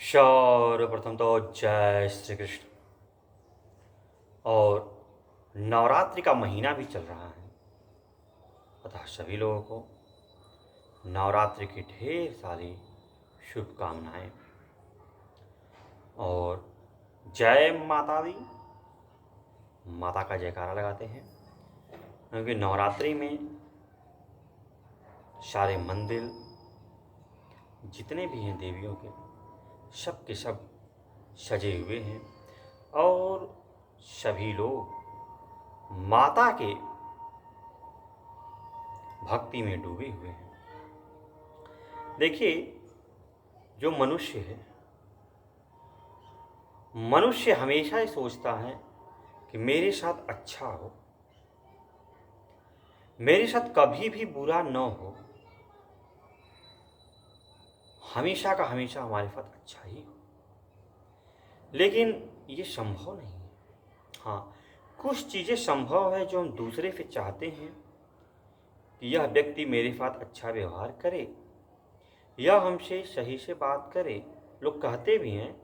सर्वप्रथम तो जय श्री कृष्ण। और नवरात्रि का महीना भी चल रहा है, अतः सभी लोगों को नवरात्रि की ढेर सारी शुभकामनाएं। और जय माता दी, माता का जयकारा लगाते हैं, क्योंकि नवरात्रि में सारे मंदिर जितने भी हैं देवियों के, सब के सब सजे हुए हैं और सभी लोग माता के भक्ति में डूबे हुए हैं। देखिए, जो मनुष्य है, मनुष्य हमेशा ही सोचता है कि मेरे साथ अच्छा हो, मेरे साथ कभी भी बुरा न हो, हमेशा का हमेशा हमारे साथ अच्छा ही हो। लेकिन ये संभव नहीं है। हाँ, कुछ चीज़ें संभव है जो हम दूसरे से चाहते हैं कि यह व्यक्ति मेरे साथ अच्छा व्यवहार करे, यह हमसे सही से बात करे। लोग कहते भी हैं,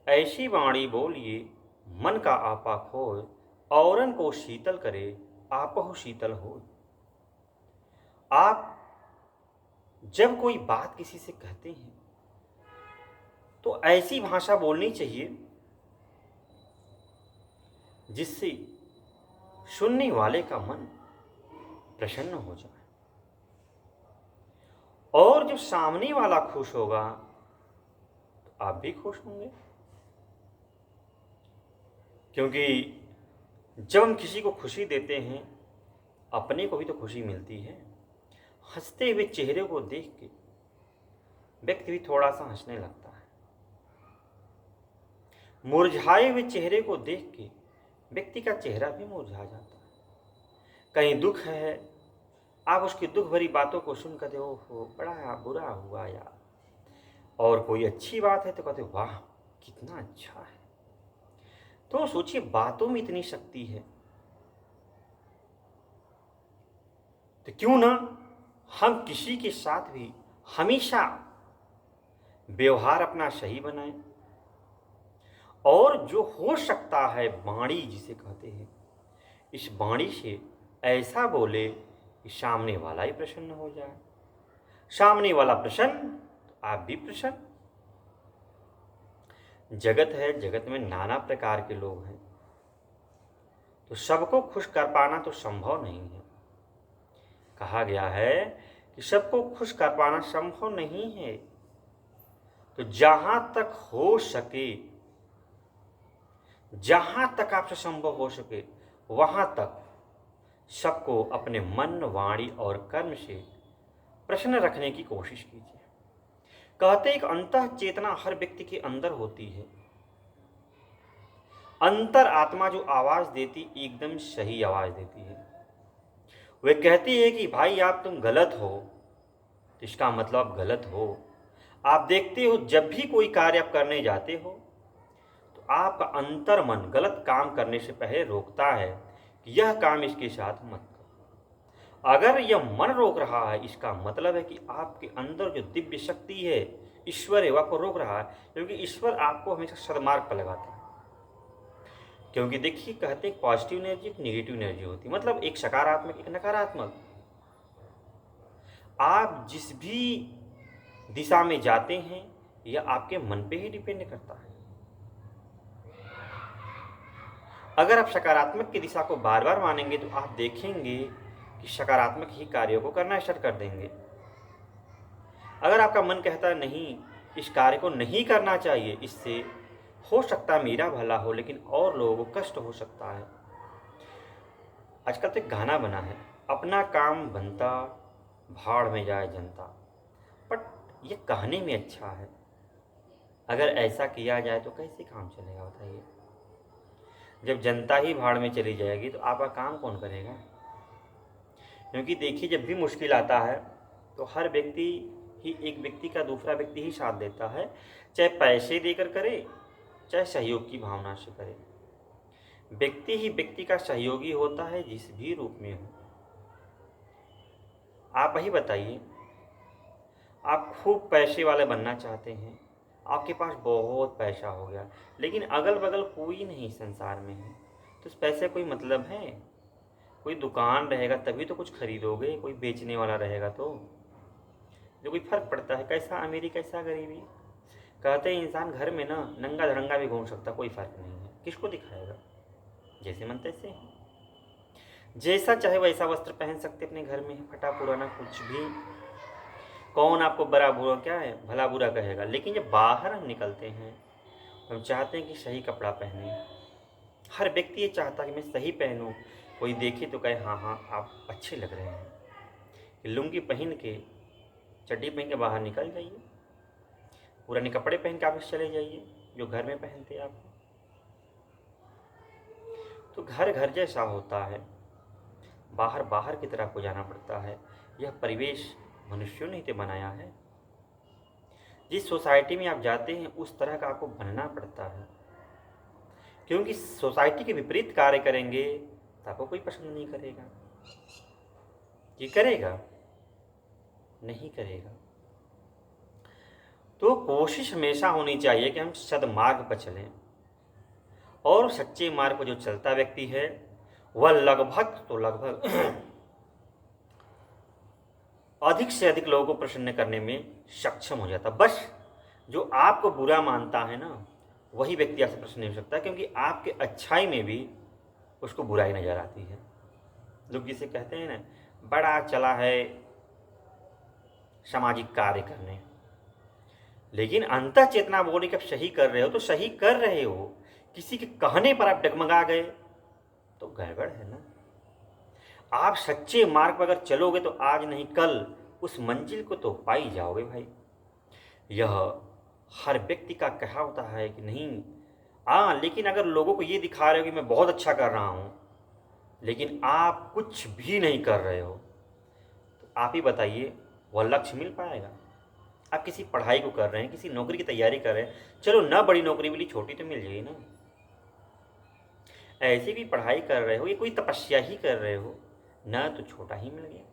ऐसी वाणी बोलिए मन का आपा खोए, औरन को शीतल करे आपहु शीतल हो। आप जब कोई बात किसी से कहते हैं तो ऐसी भाषा बोलनी चाहिए जिससे सुनने वाले का मन प्रसन्न हो जाए, और जब सामने वाला खुश होगा तो आप भी खुश होंगे। क्योंकि जब हम किसी को खुशी देते हैं, अपने को भी तो खुशी मिलती है। हंसते हुए चेहरे को देख के व्यक्ति भी थोड़ा सा हंसने लगता है। मुरझाए हुए चेहरे को देख के व्यक्ति का चेहरा भी मुरझा जाता है। कहीं दुख है, आप उसकी दुख भरी बातों को सुन कर ओहो बड़ा बुरा हुआ यार, और कोई अच्छी बात है तो कहते वाह कितना अच्छा है। तो सोचिए, बातों में इतनी शक्ति है, तो क्यों ना हम किसी के साथ भी हमेशा व्यवहार अपना सही बनाएं, और जो हो सकता है वाणी जिसे कहते हैं, इस वाणी से ऐसा बोले कि सामने वाला ही प्रसन्न हो जाए। सामने वाला प्रसन्न तो आप भी प्रसन्न। जगत है, जगत में नाना प्रकार के लोग हैं, तो सबको खुश कर पाना तो संभव नहीं है। कहा गया है कि सबको खुश कर पाना संभव नहीं है, तो जहां तक हो सके, जहां तक आपसे संभव हो सके, वहां तक सबको अपने मन, वाणी और कर्म से प्रसन्न रखने की कोशिश कीजिए। कहते एक अंतः चेतना हर व्यक्ति के अंदर होती है। अंतर आत्मा जो आवाज देती, एकदम सही आवाज देती है। वे कहती है कि भाई आप तुम गलत हो, तो इसका मतलब गलत हो। आप देखते हो जब भी कोई कार्य आप करने जाते हो तो आपका अंतर मन गलत काम करने से पहले रोकता है कि यह काम इसके साथ मत करो। अगर यह मन रोक रहा है, इसका मतलब है कि आपके अंदर जो दिव्य शक्ति है, ईश्वर है, वह आपको रोक रहा है, क्योंकि ईश्वर आपको हमेशा सदमार्ग पर लगाता है। क्योंकि देखिए, कहते हैं पॉजिटिव एनर्जी एक नेगेटिव एनर्जी होती है, मतलब एक सकारात्मक एक नकारात्मक। आप जिस भी दिशा में जाते हैं यह आपके मन पे ही डिपेंड करता है। अगर आप सकारात्मक की दिशा को बार बार मानेंगे तो आप देखेंगे कि सकारात्मक ही कार्यों को करना स्टार्ट कर देंगे। अगर आपका मन कहता है नहीं, इस कार्य को नहीं करना चाहिए, इससे हो सकता है मेरा भला हो लेकिन और लोगों को कष्ट हो सकता है। आजकल तो एक गाना बना है, अपना काम बनता भाड़ में जाए जनता, बट ये कहने में अच्छा है। अगर ऐसा किया जाए तो कैसे काम चलेगा बताइए। जब जनता ही भाड़ में चली जाएगी तो आपका काम कौन करेगा। क्योंकि देखिए, जब भी मुश्किल आता है तो हर व्यक्ति ही एक व्यक्ति का दूसरा व्यक्ति ही साथ देता है, चाहे पैसे देकर करे, चाहे सहयोग की भावना से करे। व्यक्ति ही व्यक्ति का सहयोगी होता है जिस भी रूप में हो। आप ही बताइए, आप खूब पैसे वाले बनना चाहते हैं, आपके पास बहुत पैसा हो गया, लेकिन अगल बगल कोई नहीं संसार में है, तो उस पैसे कोई मतलब है? कोई दुकान रहेगा तभी तो कुछ खरीदोगे, कोई बेचने वाला रहेगा तो जो कोई फर्क पड़ता है? कैसा अमीरी कैसा गरीबी। कहते हैं इंसान घर में ना नंगा धड़ंगा भी घूम सकता, कोई फर्क नहीं है। किसको दिखाएगा? जैसे मन तैसे, जैसा चाहे वैसा वस्त्र पहन सकते अपने घर में, फटा पुराना कुछ भी। कौन आपको बड़ा बुरा क्या है भला बुरा कहेगा? लेकिन जब बाहर हम निकलते हैं तो हम चाहते हैं कि सही कपड़ा पहने। हर व्यक्ति ये चाहता है कि मैं सही पहनूं, कोई देखे तो कहे हाँ हाँ आप अच्छे लग रहे हैं। लुंगी पहन के, चड्डी पहन के बाहर निकल जाइए, पुराने कपड़े पहन के ऑफिस चले जाइए जो घर में पहनते आप। तो घर घर जैसा होता है, बाहर बाहर की तरह को जाना पड़ता है। यह परिवेश मनुष्यों ने ही बनाया है। जिस सोसाइटी में आप जाते हैं उस तरह का आपको बनना पड़ता है, क्योंकि सोसाइटी के विपरीत कार्य करेंगे तो आपको कोई पसंद नहीं करेगा। ये करेगा? नहीं करेगा। तो कोशिश हमेशा होनी चाहिए कि हम सद्मार्ग पर चलें, और सच्चे मार्ग पर जो चलता व्यक्ति है वह लगभग अधिक से अधिक लोगों को प्रसन्न करने में सक्षम हो जाता। बस जो आपको बुरा मानता है ना, वही व्यक्ति आपसे प्रसन्न नहीं हो सकता, क्योंकि आपके अच्छाई में भी उसको बुराई नजर आती है। लोग जिसे कहते हैं ना, बड़ा चला है सामाजिक कार्य करने, लेकिन अंतः चेतना बोली कि आप सही कर रहे हो तो सही कर रहे हो। किसी के कहने पर आप डगमगा गए तो गड़बड़ है ना। आप सच्चे मार्ग पर अगर चलोगे तो आज नहीं कल उस मंजिल को तो पा ही जाओगे भाई। यह हर व्यक्ति का कहा होता है कि नहीं। हाँ, लेकिन अगर लोगों को ये दिखा रहे हो कि मैं बहुत अच्छा कर रहा हूँ, लेकिन आप कुछ भी नहीं कर रहे हो, तो आप ही बताइए वह लक्ष्य मिल पाएगा? आप किसी पढ़ाई को कर रहे हैं, किसी नौकरी की तैयारी कर रहे हैं, चलो ना बड़ी नौकरी मिली, छोटी तो मिल जाएगी ना। ऐसी भी पढ़ाई कर रहे हो, ये कोई तपस्या ही कर रहे हो ना, तो छोटा ही मिल गया,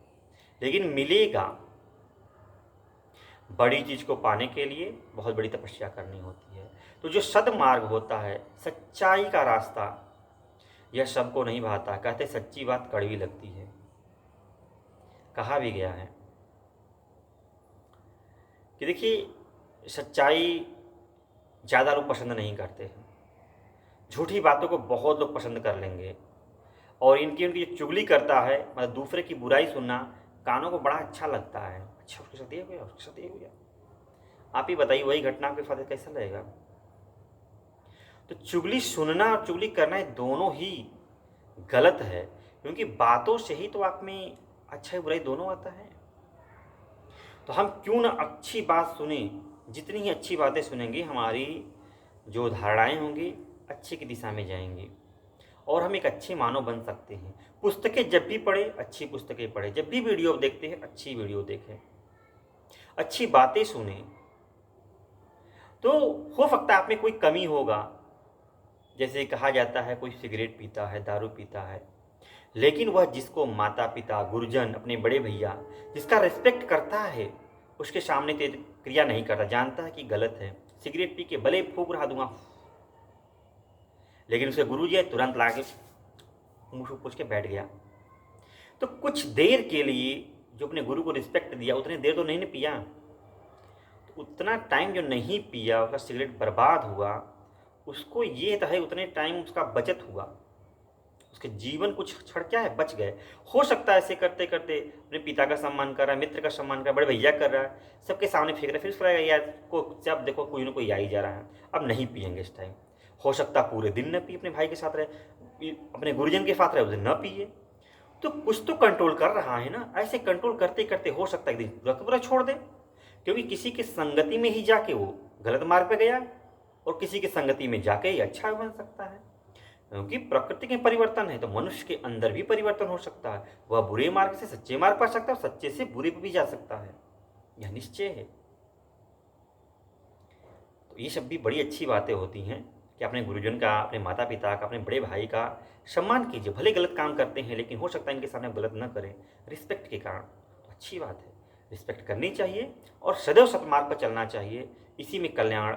लेकिन मिलेगा। बड़ी चीज को पाने के लिए बहुत बड़ी तपस्या करनी होती है। तो जो सद्मार्ग होता है, सच्चाई का रास्ता, यह सबको नहीं भाता। कहते सच्ची बात कड़वी लगती है, कहा भी गया है कि देखिए सच्चाई ज़्यादा लोग पसंद नहीं करते हैं, झूठी बातों को बहुत लोग पसंद कर लेंगे, और उनकी जो चुगली करता है, मतलब दूसरे की बुराई सुनना कानों को बड़ा अच्छा लगता है। अच्छा उसके साथ ये हो गया, उसके साथ ये हो गया। आप ही बताइए वही घटना आपके साथ कैसा लगेगा? तो चुगली सुनना और चुगली करना ये दोनों ही गलत है, क्योंकि बातों से ही तो आप में अच्छा बुराई दोनों आता है। तो हम क्यों ना अच्छी बात सुने। जितनी ही अच्छी बातें सुनेंगे हमारी जो धारणाएं होंगी अच्छे की दिशा में जाएंगी, और हम एक अच्छे मानव बन सकते हैं। पुस्तकें जब भी पढ़े अच्छी पुस्तकें पढ़े, जब भी वीडियो देखते हैं अच्छी वीडियो देखें, अच्छी बातें सुने। तो हो सकता है आप में कोई कमी होगा, जैसे कहा जाता है कोई सिगरेट पीता है, दारू पीता है, लेकिन वह जिसको माता पिता, गुरुजन, अपने बड़े भैया जिसका रिस्पेक्ट करता है, उसके सामने तेज क्रिया नहीं करता, जानता है कि गलत है। सिगरेट पी के भले फूक रहा धुआं, लेकिन उसके गुरु जी है तुरंत ला के मुँह पूछ के बैठ गया। तो कुछ देर के लिए जो अपने गुरु को रिस्पेक्ट दिया, उतने देर तो नहीं पिया, तो उतना टाइम जो नहीं पिया, उसका सिगरेट बर्बाद हुआ, उसको ये तो है उतने टाइम उसका बचत हुआ, उसके जीवन कुछ क्षण क्या है बच गए। हो सकता है ऐसे करते करते अपने पिता का सम्मान कर रहा है, मित्र का सम्मान कर रहा है, बड़े भैया कर रहा है, सबके सामने फेंक रहा है, फिर उसको लगेगा यार को जब देखो कोई ना कोई आ ही जा रहा है, अब नहीं पियेंगे इस टाइम। हो सकता है पूरे दिन न पिए, अपने भाई के साथ रहे, अपने गुरुजन के साथ रहे, उस दिन न पिए। तो कुछ तो कंट्रोल कर रहा है ना। ऐसे कंट्रोल करते करते हो सकता है एक दिन पूरा का पूरा छोड़ दे, क्योंकि किसी की संगति में ही जाके वो गलत मार्ग पे गया, और किसी की संगति में जाके ही अच्छा बन सकता है। क्योंकि प्रकृति के परिवर्तन है, तो मनुष्य के अंदर भी परिवर्तन हो सकता है। वह बुरे मार्ग से सच्चे मार्ग पा सकता है, और सच्चे से बुरे पर भी जा सकता है, यह निश्चय है। तो ये सब भी बड़ी अच्छी बातें होती हैं कि अपने गुरुजन का, अपने माता पिता का, अपने बड़े भाई का सम्मान कीजिए। भले गलत काम करते हैं, लेकिन हो सकता है इनके सामने गलत न करें, रिस्पेक्ट के कारण, तो अच्छी बात है। रिस्पेक्ट करनी चाहिए और सदैव सतमार्ग पर चलना चाहिए। इसी में कल्याण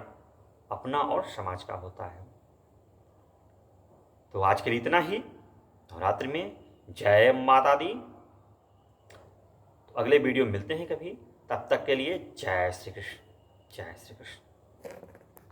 अपना और समाज का होता है। तो आज के लिए इतना ही। नवरात्रि में जय माता दी। तो अगले वीडियो में मिलते हैं कभी, तब तक के लिए जय श्री कृष्ण, जय श्री कृष्ण।